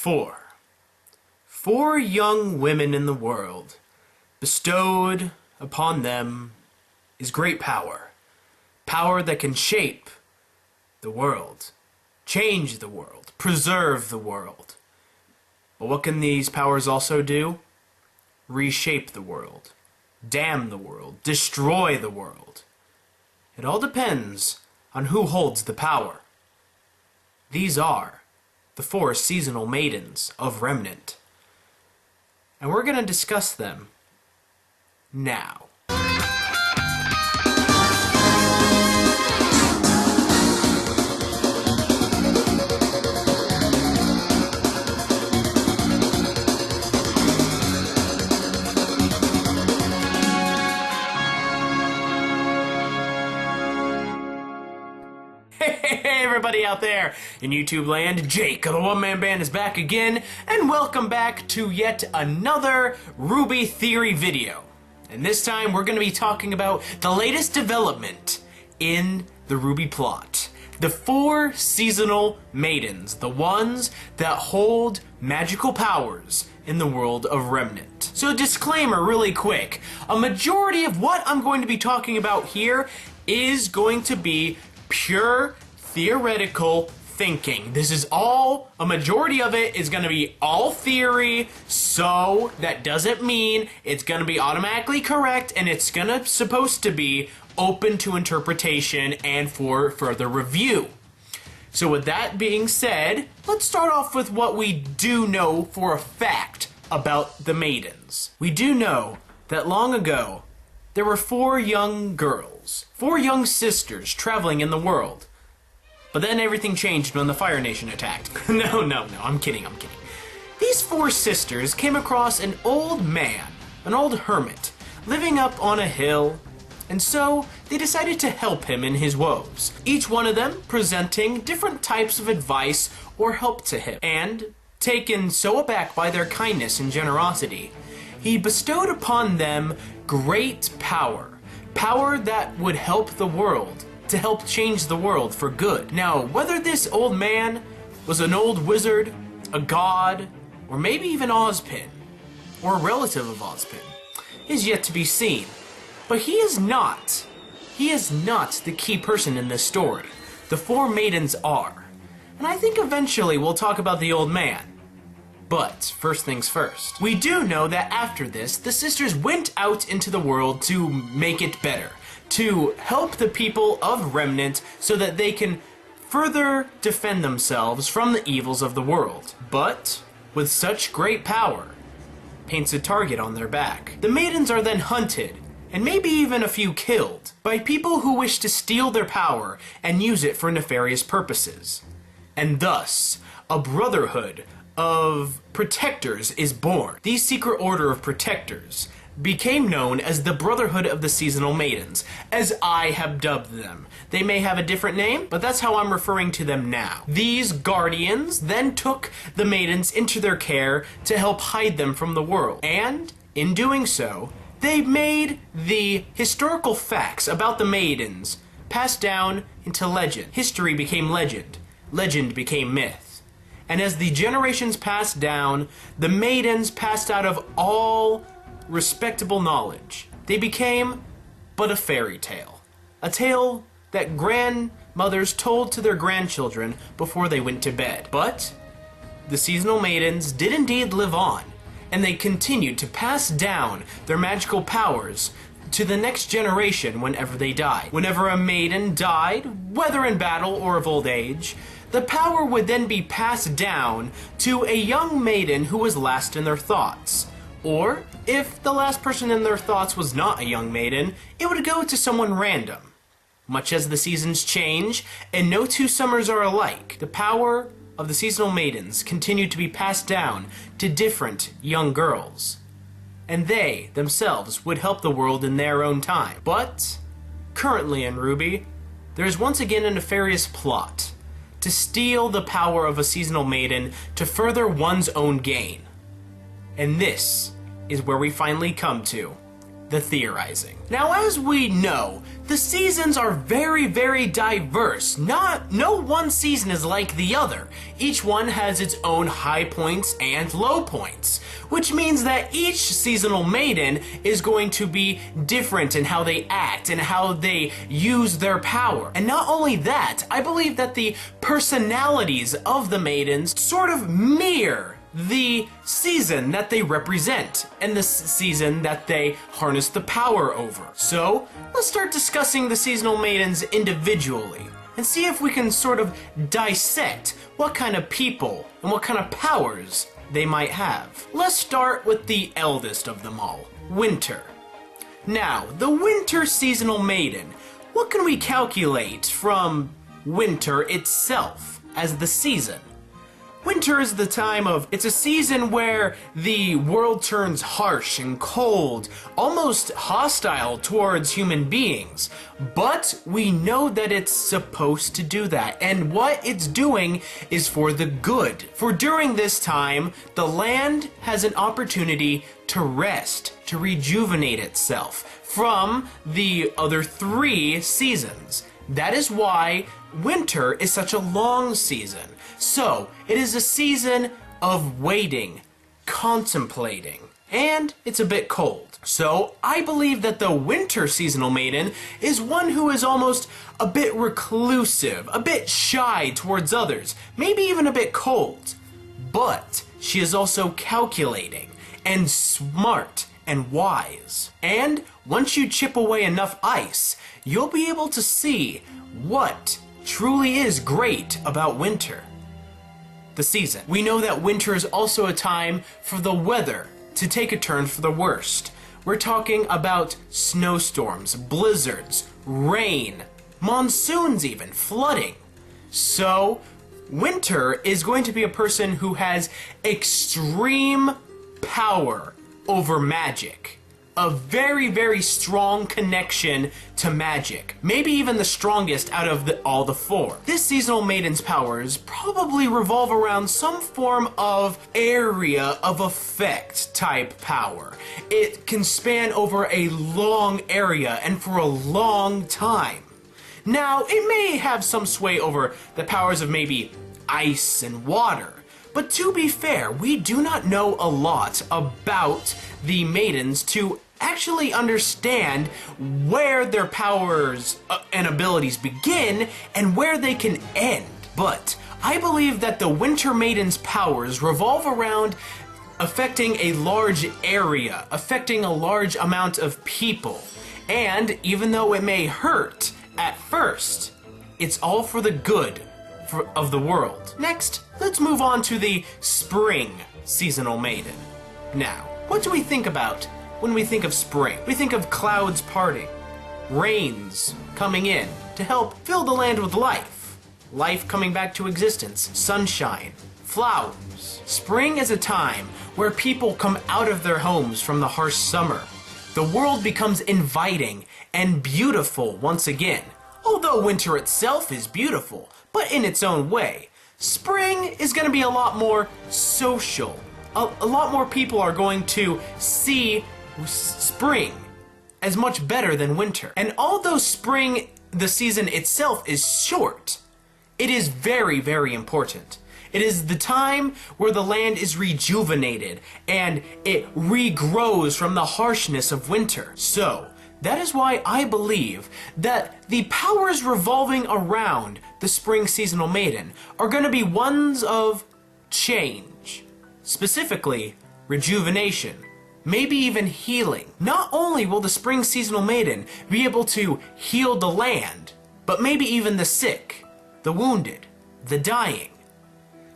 Four young women in the world. Bestowed upon them is great power. Power that can shape the world, change the world, preserve the world. But what can these powers also do? Reshape the world, damn the world, destroy the world. It all depends on who holds the power. These are the four seasonal maidens of Remnant. And we're going to discuss them now. Hey everybody out there in YouTube land, Jake of the OneManBand is back again, and welcome back to yet another RWBY theory video. And this time we're going to be talking about the latest development in the RWBY plot. The four seasonal maidens, the ones that hold magical powers in the world of Remnant. So disclaimer really quick, a majority of what I'm going to be talking about here is going to be pure theoretical thinking. This is all, a majority of it is going to be all theory, so that doesn't mean it's going to be automatically correct, and it's supposed to be open to interpretation and for further review. So with that being said, let's start off with what we do know for a fact about the maidens. We do know that long ago, there were four young girls, four young sisters traveling in the world. But then everything changed when the Fire Nation attacked. No, I'm kidding. These four sisters came across an old man, an old hermit, living up on a hill, and so they decided to help him in his woes, each one of them presenting different types of advice or help to him. And, taken so aback by their kindness and generosity, he bestowed upon them great power. Power that would help the world, to help change the world for good. Now, whether this old man was an old wizard, a god, or maybe even Ozpin, or a relative of Ozpin, is yet to be seen. But he is not the key person in this story. The four maidens are. And I think eventually we'll talk about the old man. But, first things first. We do know that after this, the sisters went out into the world to make it better, to help the people of Remnant so that they can further defend themselves from the evils of the world. But, with such great power, paints a target on their back. The maidens are then hunted, and maybe even a few killed, by people who wish to steal their power and use it for nefarious purposes. And thus, a brotherhood of protectors is born. These secret order of protectors became known as the Brotherhood of the Seasonal Maidens, as I have dubbed them. They may have a different name, but that's how I'm referring to them now. These guardians then took the maidens into their care to help hide them from the world, and in doing so, they made the historical facts about the maidens passed down into legend. History became legend. Legend became myth. And as the generations passed down, the maidens passed out of all respectable knowledge. They became but a fairy tale. A tale that grandmothers told to their grandchildren before they went to bed. But the seasonal maidens did indeed live on, and they continued to pass down their magical powers to the next generation whenever they died. Whenever a maiden died, whether in battle or of old age, the power would then be passed down to a young maiden who was last in their thoughts. Or, if the last person in their thoughts was not a young maiden, it would go to someone random. Much as the seasons change, and no two summers are alike, the power of the seasonal maidens continued to be passed down to different young girls. And they, themselves, would help the world in their own time. But, currently in RWBY, there is once again a nefarious plot to steal the power of a seasonal maiden to further one's own gain. And this is where we finally come to the theorizing. Now, as we know, the seasons are very, very diverse. No one season is like the other. Each one has its own high points and low points, which means that each seasonal maiden is going to be different in how they act and how they use their power. And not only that, I believe that the personalities of the maidens sort of mirror the season that they represent and the season that they harness the power over. So let's start discussing the seasonal maidens individually and see if we can sort of dissect what kind of people and what kind of powers they might have. Let's start with the eldest of them all, Winter. Now, the Winter seasonal maiden, what can we calculate from winter itself as the season? Winter is the time of, it's a season where the world turns harsh and cold, almost hostile towards human beings. But we know that it's supposed to do that, and what it's doing is for the good. For during this time, the land has an opportunity to rest, to rejuvenate itself from the other 3 seasons. That is why winter is such a long season. So, it is a season of waiting, contemplating, and it's a bit cold. So, I believe that the winter seasonal maiden is one who is almost a bit reclusive, a bit shy towards others, maybe even a bit cold. But she is also calculating and smart and wise. And once you chip away enough ice, you'll be able to see what truly is great about winter. The season. We know that winter is also a time for the weather to take a turn for the worst. We're talking about snowstorms, blizzards, rain, monsoons even, flooding. So, winter is going to be a person who has extreme power over magic. A very, very strong connection to magic. Maybe even the strongest out of all the 4. This seasonal maiden's powers probably revolve around some form of area of effect type power. It can span over a long area and for a long time. Now, it may have some sway over the powers of maybe ice and water. But to be fair, we do not know a lot about the maidens to actually understand where their powers and abilities begin and where they can end. But I believe that the Winter Maiden's powers revolve around affecting a large area, affecting a large amount of people. And even though it may hurt at first, it's all for the good of the world. Next, let's move on to the Spring Seasonal Maiden. Now, what do we think about when we think of spring? We think of clouds parting, rains coming in to help fill the land with life, life coming back to existence, sunshine, flowers. Spring is a time where people come out of their homes from the harsh summer. The world becomes inviting and beautiful once again. Although winter itself is beautiful, but in its own way, spring is going to be a lot more social. A lot more people are going to see spring as much better than winter. And although spring, the season itself, is short, it is very, very important. It is the time where the land is rejuvenated and it regrows from the harshness of winter. So, that is why I believe that the powers revolving around the Spring Seasonal Maiden are going to be ones of change. Specifically, rejuvenation. Maybe even healing. Not only will the Spring Seasonal Maiden be able to heal the land, but maybe even the sick, the wounded, the dying.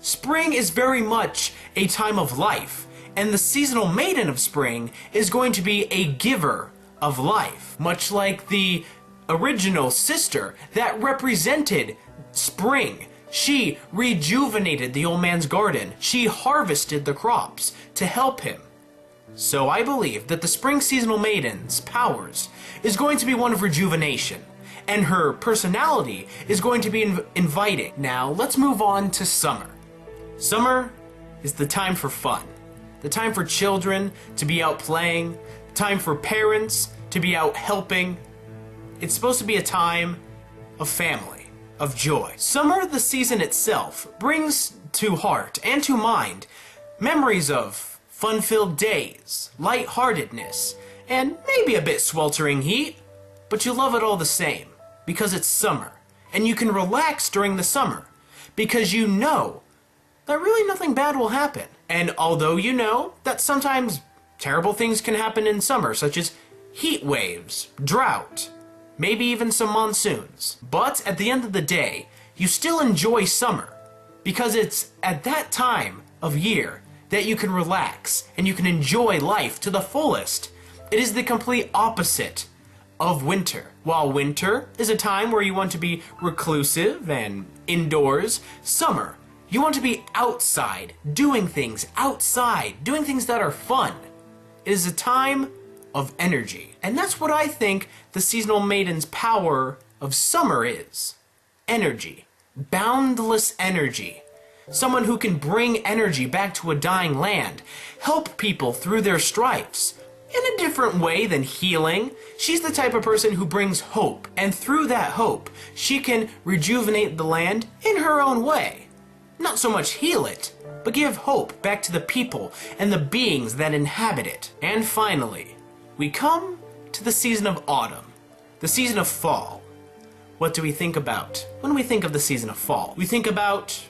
Spring is very much a time of life, and the Seasonal Maiden of Spring is going to be a giver of life, much like the original sister that represented spring. She rejuvenated the old man's garden. She harvested the crops to help him. So I believe that the Spring Seasonal Maiden's powers is going to be one of rejuvenation, and her personality is going to be inviting. Now let's move on to summer. Summer is the time for fun. The time for children to be out playing, time for parents to be out helping. It's supposed to be a time of family, of joy. Summer, the season itself, brings to heart and to mind memories of fun-filled days, lightheartedness, and maybe a bit sweltering heat, but you love it all the same because it's summer, and you can relax during the summer because you know that really nothing bad will happen. And although you know that sometimes terrible things can happen in summer, such as heat waves, drought, maybe even some monsoons, but at the end of the day, you still enjoy summer because it's at that time of year that you can relax and you can enjoy life to the fullest. It is the complete opposite of winter. While winter is a time where you want to be reclusive and indoors, summer, you want to be outside, doing things outside, doing things that are fun. It is a time of energy. And that's what I think the Seasonal Maiden's power of summer is. Energy. Boundless energy. Someone who can bring energy back to a dying land, help people through their strifes. In a different way than healing, she's the type of person who brings hope, and through that hope, she can rejuvenate the land in her own way. Not so much heal it, but give hope back to the people and the beings that inhabit it. And finally, we come to the season of autumn, the season of fall. What do we think about when we think of the season of fall? We think about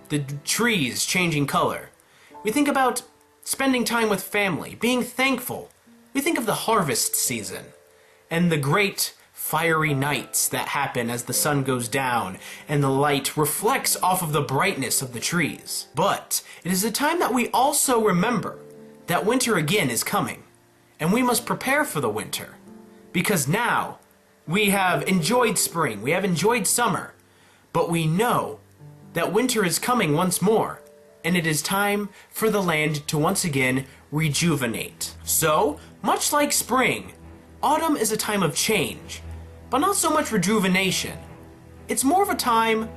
the trees changing color. We think about spending time with family, being thankful. We think of the harvest season and the great fiery nights that happen as the sun goes down and the light reflects off of the brightness of the trees. But it is a time that we also remember that winter again is coming, and we must prepare for the winter, because now we have enjoyed spring, we have enjoyed summer, but we know that winter is coming once more, and it is time for the land to once again rejuvenate. So, much like spring, autumn is a time of change, but not so much rejuvenation. It's more of a time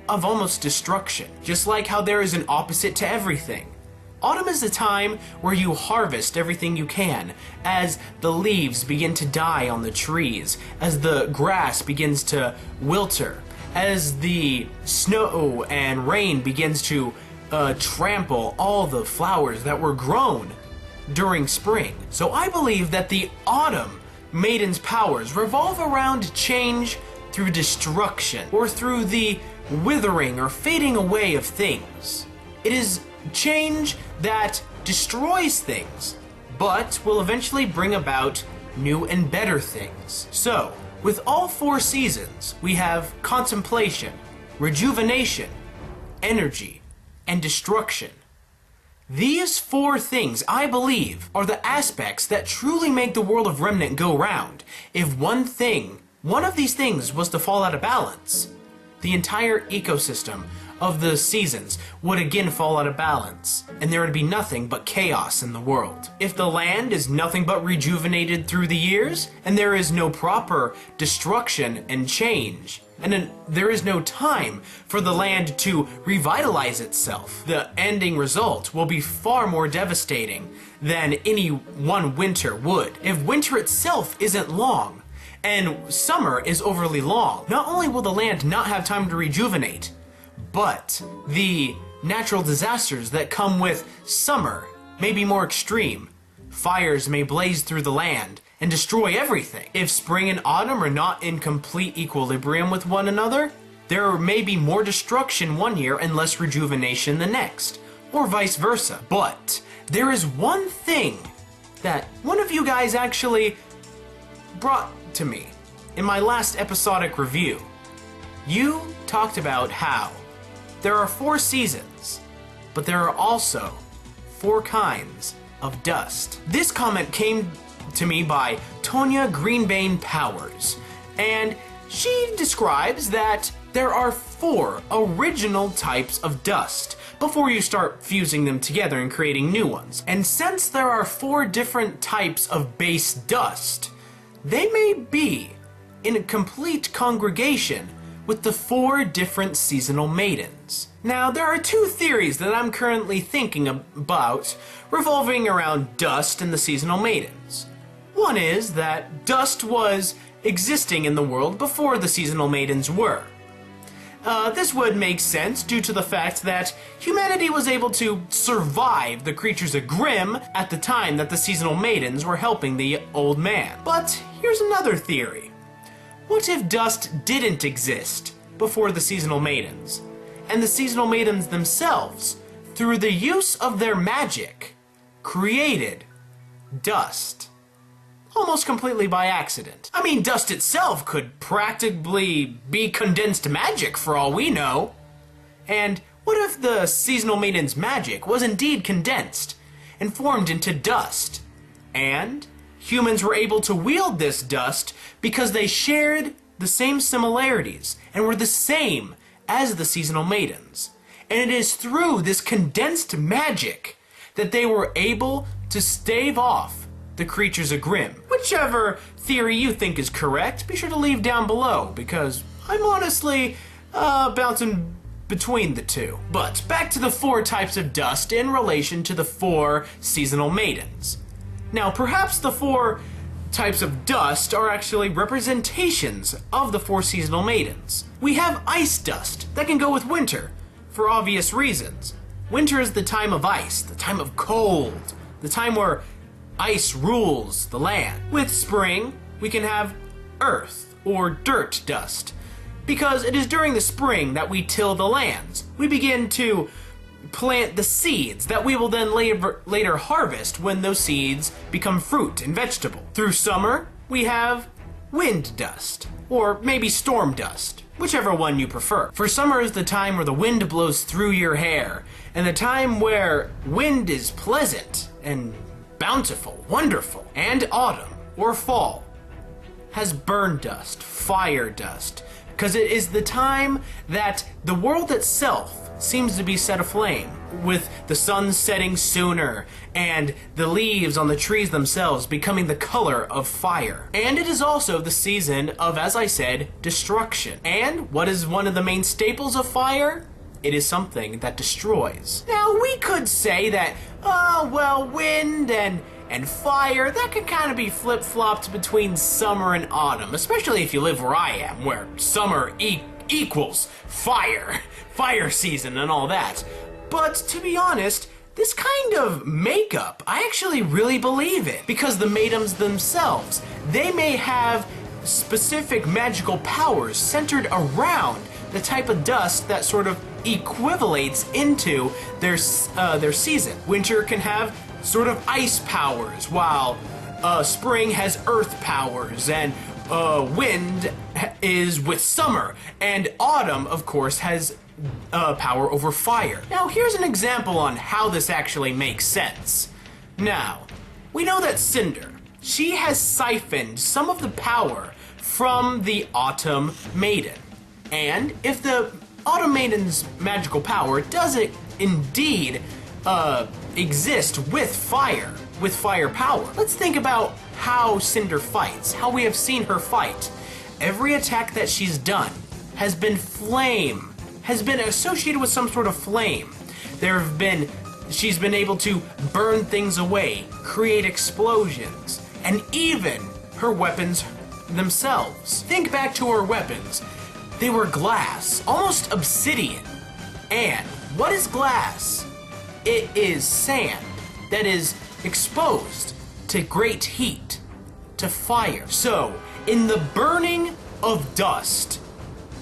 of almost destruction, just like how there is an opposite to everything. Autumn is the time where you harvest everything you can, as the leaves begin to die on the trees, as the grass begins to wilter, as the snow and rain begins to trample all the flowers that were grown during spring. So I believe that the autumn maiden's powers revolve around change through destruction, or through the withering or fading away of things. It is change that destroys things, but will eventually bring about new and better things. So, with all four seasons, we have contemplation, rejuvenation, energy, and destruction. These four things, I believe, are the aspects that truly make the world of Remnant go round. If one of these things was to fall out of balance, the entire ecosystem of the seasons would again fall out of balance, and there would be nothing but chaos in the world. If the land is nothing but rejuvenated through the years, and there is no proper destruction and change, and then there is no time for the land to revitalize itself, the ending result will be far more devastating than any one winter would. If winter itself isn't long, and summer is overly long, not only will the land not have time to rejuvenate, but the natural disasters that come with summer may be more extreme. Fires may blaze through the land and destroy everything. If spring and autumn are not in complete equilibrium with one another, there may be more destruction one year and less rejuvenation the next, or vice versa. But there is one thing that one of you guys actually brought to me in my last episodic review. You talked about how there are 4 seasons, but there are also 4 kinds of dust. This comment came to me by Tonya Greenbane Powers, and she describes that there are 4 original types of dust before you start fusing them together and creating new ones. And since there are 4 different types of base dust, they may be in a complete congregation with the 4 different seasonal maidens. Now, there are 2 theories that I'm currently thinking about revolving around dust and the seasonal maidens. One is that dust was existing in the world before the seasonal maidens were. This would make sense due to the fact that humanity was able to survive the creatures of Grimm at the time that the seasonal maidens were helping the old man. But here's another theory. What if dust didn't exist before the seasonal maidens, and the seasonal maidens themselves, through the use of their magic, created dust? Almost completely by accident. I mean, dust itself could practically be condensed magic for all we know. And what if the seasonal maiden's magic was indeed condensed and formed into dust, and humans were able to wield this dust because they shared the same similarities and were the same as the seasonal maidens? And it is through this condensed magic that they were able to stave off the creatures of Grimm. Whichever theory you think is correct, be sure to leave down below, because I'm honestly bouncing between the 2. But back to the 4 types of dust in relation to the 4 seasonal maidens. Now, perhaps the 4 types of dust are actually representations of the 4 seasonal maidens. We have ice dust that can go with winter for obvious reasons. Winter is the time of ice, the time of cold, the time where ice rules the land. With spring, we can have earth or dirt dust, because it is during the spring that we till the lands. We begin to plant the seeds that we will then later harvest when those seeds become fruit and vegetable. Through summer, we have wind dust, or maybe storm dust, whichever one you prefer. For summer is the time where the wind blows through your hair, and the time where wind is pleasant and bountiful, wonderful. And autumn, or fall, has burn dust, fire dust, because it is the time that the world itself seems to be set aflame, with the sun setting sooner and the leaves on the trees themselves becoming the color of fire. And it is also the season of, as I said, destruction. And what is one of the main staples of fire? It is something that destroys. Now, we could say that, well, wind and fire, that could kind of be flip-flopped between summer and autumn, especially if you live where I am, where summer equals fire season and all that. But to be honest, this kind of makeup, I actually really believe it, because the maidens themselves, they may have specific magical powers centered around the type of dust that sort of equivalates into their season. Winter can have sort of ice powers, while spring has earth powers, and wind is with summer, and autumn, of course, has power over fire. Now, here's an example on how this actually makes sense. Now, we know that Cinder, she has siphoned some of the power from the Autumn Maiden. And if the Autumn Maiden's magical power doesn't indeed exist with fire power, let's think about how Cinder fights, how we have seen her fight. Every attack that she's done has been associated with some sort of flame. She's been able to burn things away, create explosions, and even her weapons themselves. Think back to her weapons. They were glass, almost obsidian. And what is glass? It is sand that is exposed to great heat, to fire. So, in the burning of dust,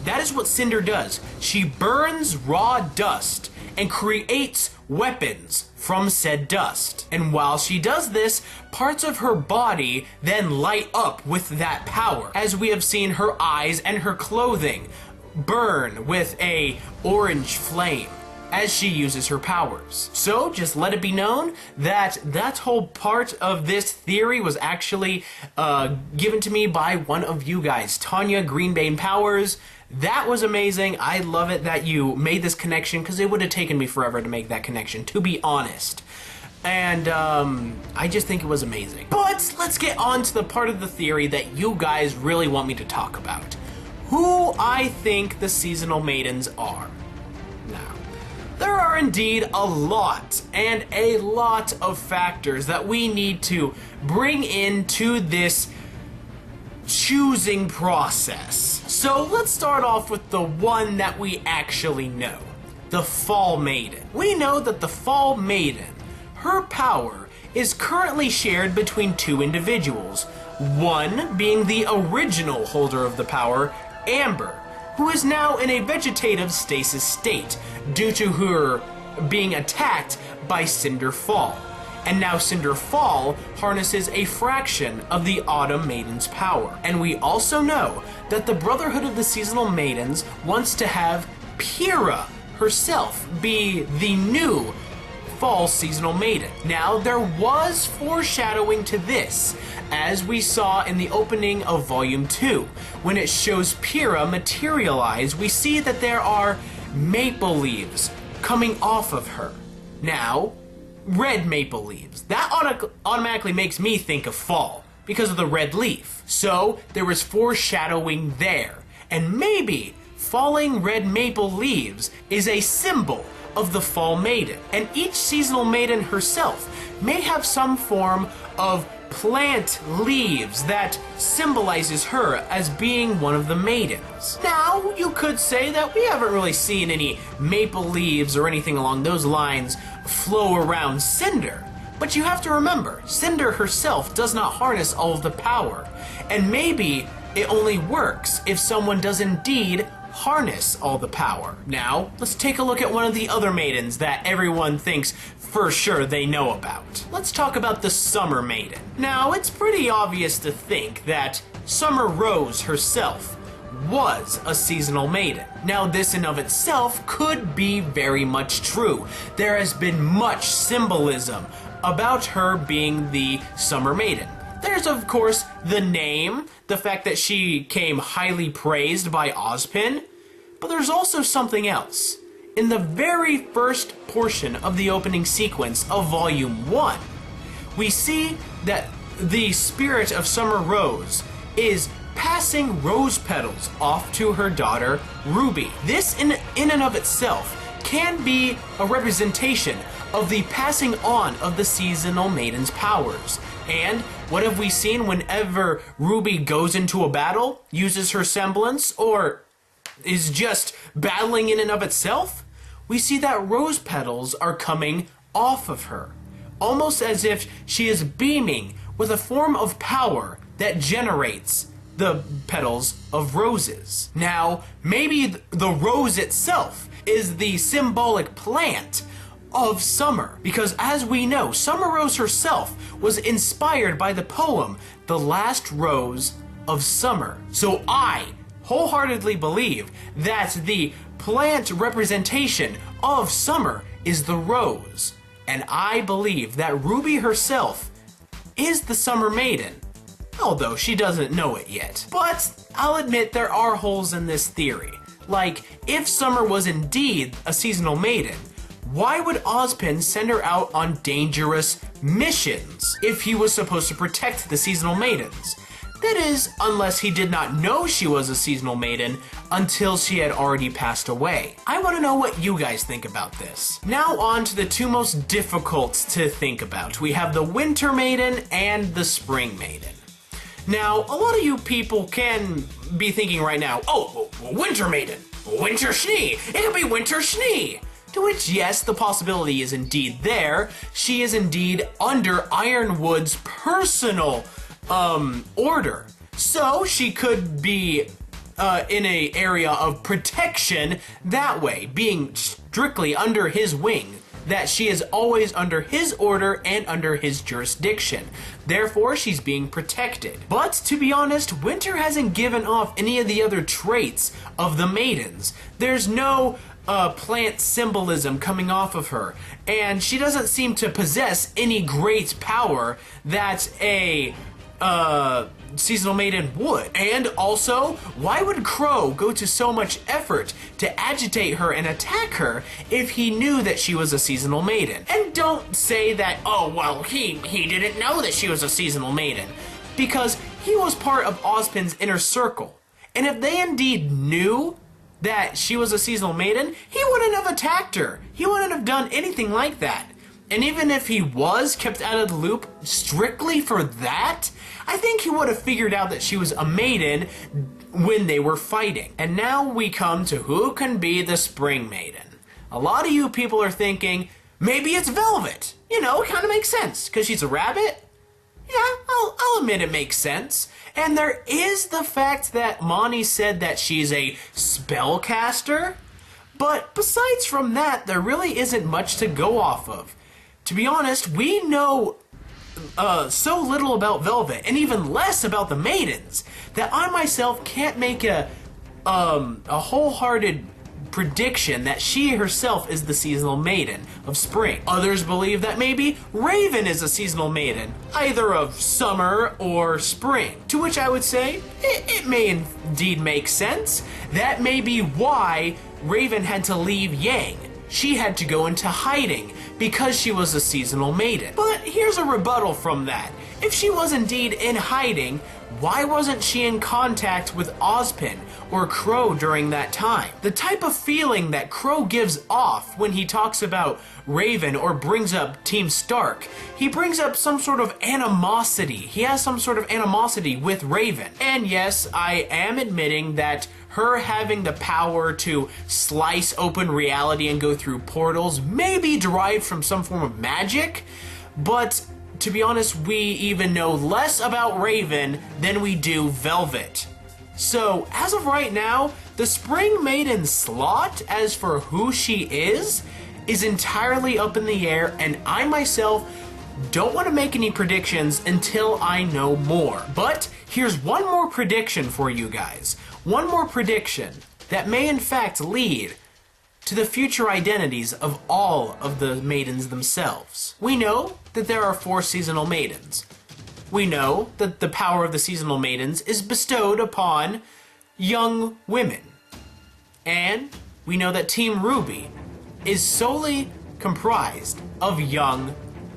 that is what Cinder does. She burns raw dust and creates weapons from said dust. And while she does this, parts of her body then light up with that power, as we have seen her eyes and her clothing burn with a orange flame as she uses her powers. So just let it be known that that whole part of this theory was actually given to me by one of you guys, Tanya Greenbane Powers. That was amazing. I love it that you made this connection, because it would have taken me forever to make that connection, to be honest. And I just think it was amazing. But let's get on to the part of the theory that you guys really want me to talk about. who I think the Seasonal Maidens are. Now, there are indeed a lot of factors that we need to bring into this choosing process. So let's start off with the one that we actually know, the Fall Maiden. We know that the Fall Maiden, her power is currently shared between two individuals, one being the original holder of the power, Amber, who is now in a vegetative stasis state due to her being attacked by Cinder Fall. And now Cinder Fall harnesses a fraction of the Autumn Maiden's power. And we also know that the Brotherhood of the Seasonal Maidens wants to have Pyrrha herself be the new Fall Seasonal Maiden. Now, there was foreshadowing to this, as we saw in the opening of Volume 2. When it shows Pyrrha materialize, we see that there are maple leaves coming off of her. Now, red maple leaves. That automatically makes me think of fall, because of the red leaf. So, there was foreshadowing there. And maybe falling red maple leaves is a symbol of the Fall Maiden. And each Seasonal Maiden herself may have some form of plant leaves that symbolizes her as being one of the maidens. Now, you could say that we haven't really seen any maple leaves or anything along those lines flow around Cinder. But you have to remember, Cinder herself does not harness all of the power. And maybe it only works if someone does indeed harness all the power. Now, let's take a look at one of the other maidens that everyone thinks for sure they know about. Let's talk about the Summer Maiden. Now, it's pretty obvious to think that Summer Rose herself was a Seasonal Maiden. Now, this in of itself could be very much true. There has been much symbolism about her being the Summer Maiden. There's, of course, the name, the fact that she came highly praised by Ozpin, but there's also something else. In the very first portion of the opening sequence of Volume 1, we see that the spirit of Summer Rose is passing rose petals off to her daughter, RWBY. This in and of itself can be a representation of the passing on of the Seasonal Maiden's powers. And what have we seen whenever RWBY goes into a battle, uses her semblance, or is just battling in and of itself? We see that rose petals are coming off of her, almost as if she is beaming with a form of power that generates the petals of roses. Now, maybe the rose itself is the symbolic plant of summer, because as we know, Summer Rose herself was inspired by the poem The Last Rose of Summer. So I wholeheartedly believe that the plant representation of summer is the rose, and I believe that RWBY herself is the Summer Maiden, although she doesn't know it yet. But I'll admit there are holes in this theory. Like, if Summer was indeed a Seasonal Maiden, why would Ozpin send her out on dangerous missions if he was supposed to protect the Seasonal Maidens? That is, unless he did not know she was a Seasonal Maiden until she had already passed away. I want to know what you guys think about this. Now on to the two most difficult to think about. We have the Winter Maiden and the Spring Maiden. Now, a lot of you people can be thinking right now, oh, Winter Maiden, Winter Schnee, it could be Winter Schnee. To which, yes, the possibility is indeed there. She is indeed under Ironwood's personal order. So she could be in a area of protection that way, being strictly under his wing, that she is always under his order and under his jurisdiction. Therefore, she's being protected. But to be honest, Winter hasn't given off any of the other traits of the maidens. There's no plant symbolism coming off of her, and she doesn't seem to possess any great power that a Seasonal Maiden would. And also, why would Crow go to so much effort to agitate her and attack her if he knew that she was a Seasonal Maiden? And don't say that, oh, well, he didn't know that she was a Seasonal Maiden, because he was part of Ozpin's inner circle. And if they indeed knew that she was a seasonal maiden, he wouldn't have attacked her. He wouldn't have done anything like that. And even if he was kept out of the loop strictly for that, I think he would have figured out that she was a maiden when they were fighting. And now we come to who can be the spring maiden. A lot of you people are thinking, maybe it's Velvet. You know, it kind of makes sense, because she's a rabbit. Yeah, I'll admit it makes sense. And there is the fact that Monty said that she's a spellcaster. But besides from that, there really isn't much to go off of. To be honest, we know so little about Velvet, and even less about the maidens, that I myself can't make a wholehearted prediction that she herself is the seasonal maiden of spring. Others believe that maybe Raven is a seasonal maiden, either of summer or spring. To which I would say, it may indeed make sense. That may be why Raven had to leave Yang. She had to go into hiding because she was a seasonal maiden. But here's a rebuttal from that. If she was indeed in hiding, why wasn't she in contact with Ozpin or Crow during that time? The type of feeling that Crow gives off when he talks about Raven or brings up Team Stark, he brings up some sort of animosity. He has some sort of animosity with Raven. And yes, I am admitting that her having the power to slice open reality and go through portals may be derived from some form of magic, but to be honest, we even know less about Raven than we do Velvet. So, as of right now, the Spring Maiden slot, as for who she is entirely up in the air, and I myself don't want to make any predictions until I know more. But here's one more prediction for you guys. One more prediction that may in fact lead to the future identities of all of the maidens themselves. We know that there are 4 seasonal maidens. We know that the power of the seasonal maidens is bestowed upon young women. And we know that Team RWBY is solely comprised of young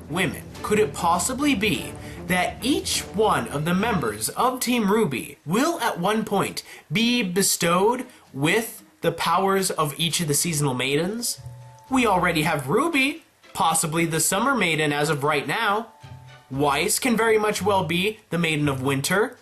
women. Could it possibly be that each one of the members of Team RWBY will at one point be bestowed with the powers of each of the seasonal maidens? We already have Ruby, possibly the summer maiden as of right now. Weiss can very much well be the maiden of winter.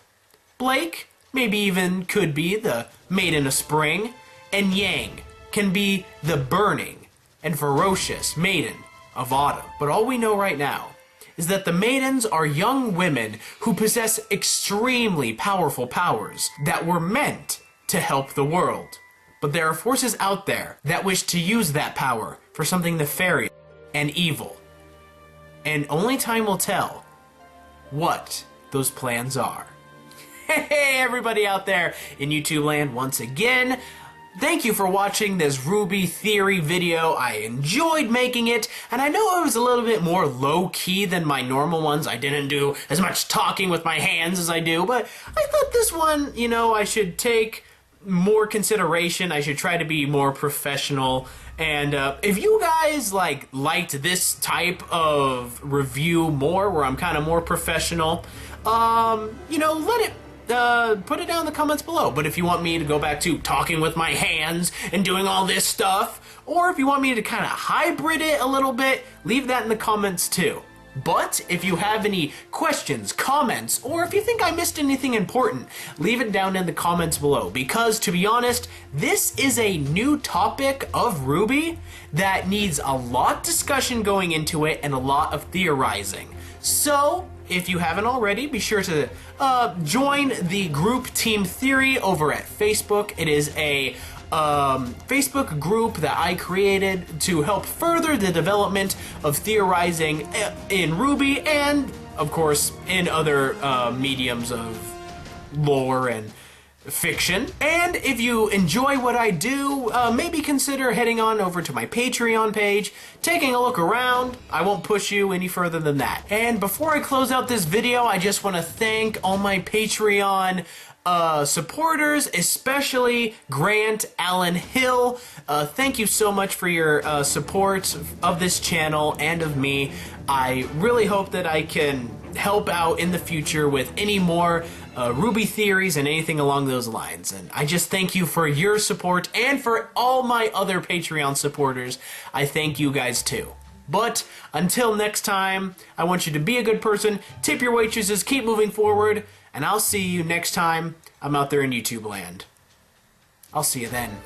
Blake maybe even could be the maiden of spring. And Yang can be the burning and ferocious maiden of autumn. But all we know right now is that the maidens are young women who possess extremely powerful powers that were meant to help the world. But there are forces out there that wish to use that power for something nefarious and evil. And only time will tell what those plans are. Hey, everybody out there in YouTube land, once again, thank you for watching this RWBY theory video. I enjoyed making it, and I know it was a little bit more low-key than my normal ones. I didn't do as much talking with my hands as I do, but I thought this one, you know, I should take more consideration. I should try to be more professional. And if you guys liked this type of review more, where I'm kind of more professional, you know, put it down in the comments below. But if you want me to go back to talking with my hands and doing all this stuff, or if you want me to kind of hybrid it a little bit, leave that in the comments too. But if you have any questions, comments, or if you think I missed anything important, leave it down in the comments below. Because, to be honest, this is a new topic of RWBY that needs a lot discussion going into it and a lot of theorizing. So, if you haven't already, be sure to join the group Team Theory over at Facebook. It is a Facebook group that I created to help further the development of theorizing in RWBY and, of course, in other mediums of lore and fiction. And if you enjoy what I do, maybe consider heading on over to my Patreon page, taking a look around. I won't push you any further than that. And before I close out this video, I just want to thank all my Patreon supporters, especially Grant Allen Hill. Thank you so much for your support of this channel and of me. I really hope that I can help out in the future with any more RWBY theories and anything along those lines. And I just thank you for your support, and for all my other Patreon supporters. I thank you guys too. But until next time, I want you to be a good person, tip your waitresses, keep moving forward, and I'll see you next time I'm out there in YouTube land. I'll see you then.